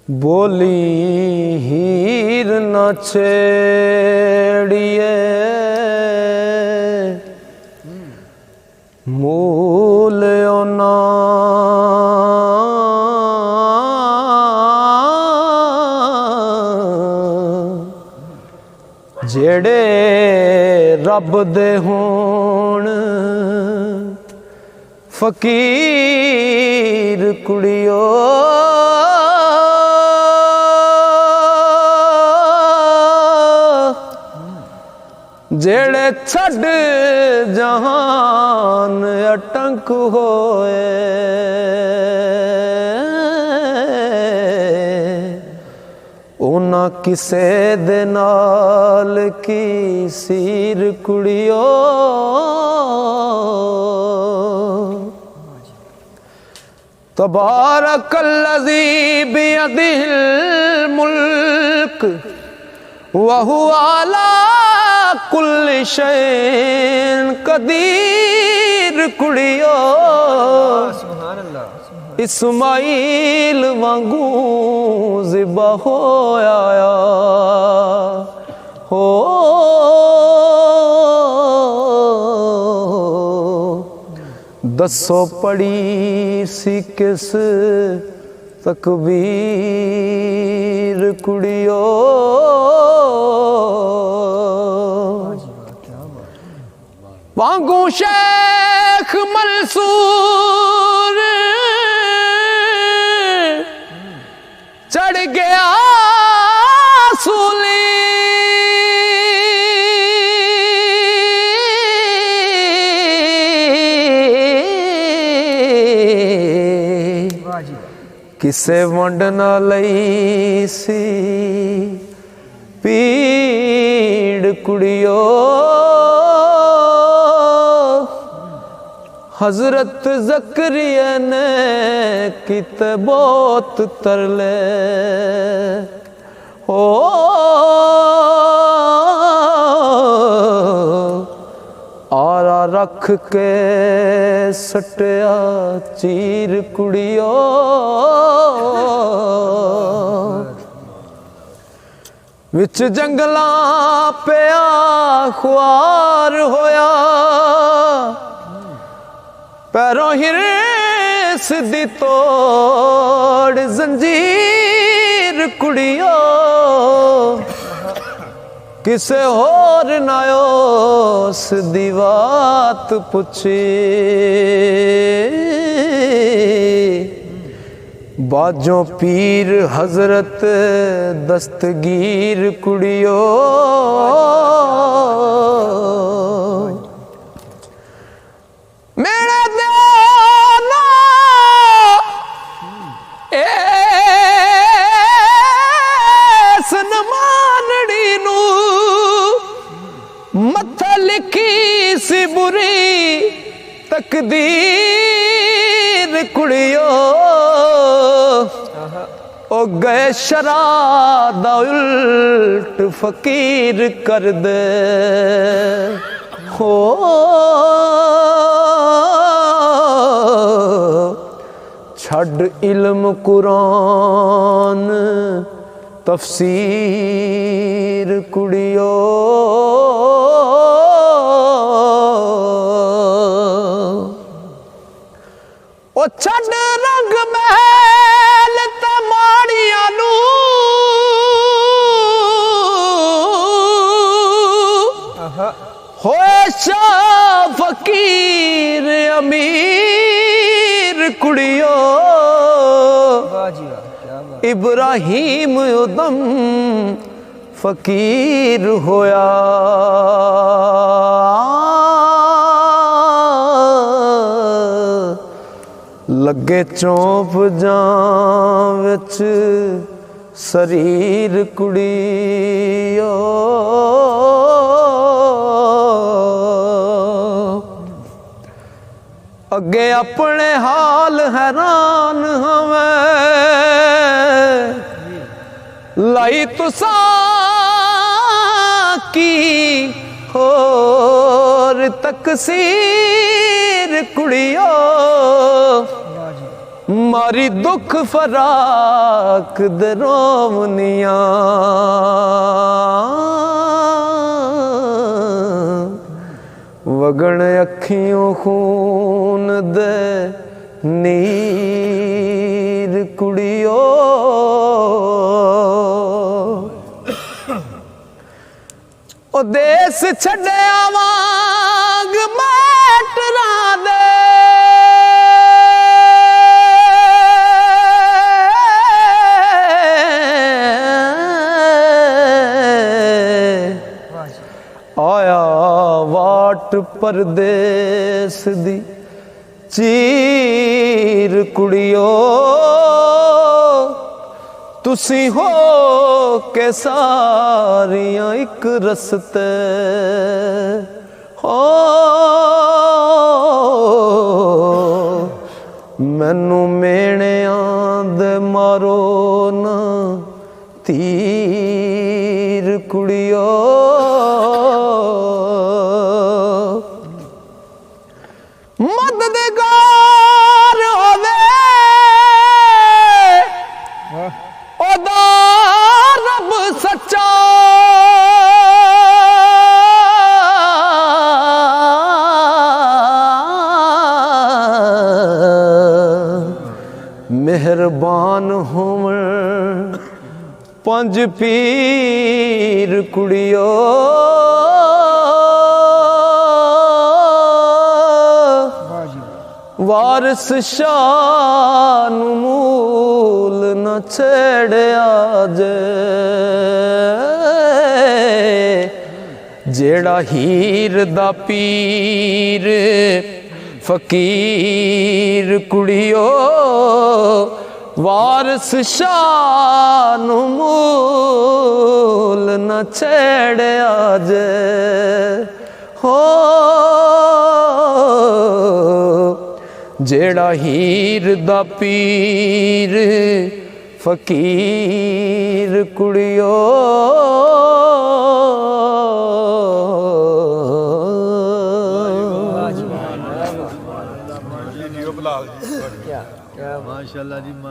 बोली हीर न छेड़िए मूल ना जेड़े रब दे होण फकीर कुड़ियो जेड़े छड़ जहान अटंक होए उना किसे दे नाल की सीर कुड़ियो तबारकल्लज़ी बियदिहिल मुल्क व हुवा अला कुल्लि शैइन कदीर कुड़ियो इस्माइल वांगू ज़िबा हो आया हो दसो पड़ी सी किस तकबीर कुड़ियो वांगू शेख मंसूर चढ़ गया सूली किसे वंड ना लई सी पीड़ कुड़ियो हजरत ज़करिया ने किते बहुत तरले हो आरा रख के सटिया चीर कुड़ियो विच जंगला पिया ख्वार होया पैरों हिरस दी तोड़ जंजीर कुड़ियो किसे होर नायो दी बात पुछी बाजों पीर हजरत दस्तगीर कुड़ियो मेरे देना एस नमानड़ी नू मत्था लिखी सी बुरी तकदीर कुड़ियो ओ गए शरादा उल्ट फकीर कर दे हो छड़ इल्म कुरान तफसीर कुड़ियो ओ छड़ रंग महल तमाड़ियां नू होए शाह फकीर अमीर कुड़ियो इब्राहिम उदम फकीर होया लगे चौंप जां विच शरीर कुड़ियो अगे अपने हाल हैरान हमें लाई तुसा की होर तकसीर कुड़ियो मारी दुख फराक दे रोवनिया वगण अखियों खून दे नीर कुड़ियो ओ देश छड्या वांग मैटरा दे आया वाट परदेस दी चीर कुड़ियो तुसी हो के सारियां एक रस्ते हो मैनू मेणियां दे मारो ना तीर कुड़ियो मददगार होवे ओदा रब सच्चा मेहरबान होवण पंज पीर कुड़ियो वारिस शान मूल न छेड़िया जे जेड़ा हीर दा पीर फकीर कुड़ियो वारिस शान मूल न छेड़िया जे हो जेड़ा हीर दा पीर फकीर कुड़ियो माशाल्लाह जी।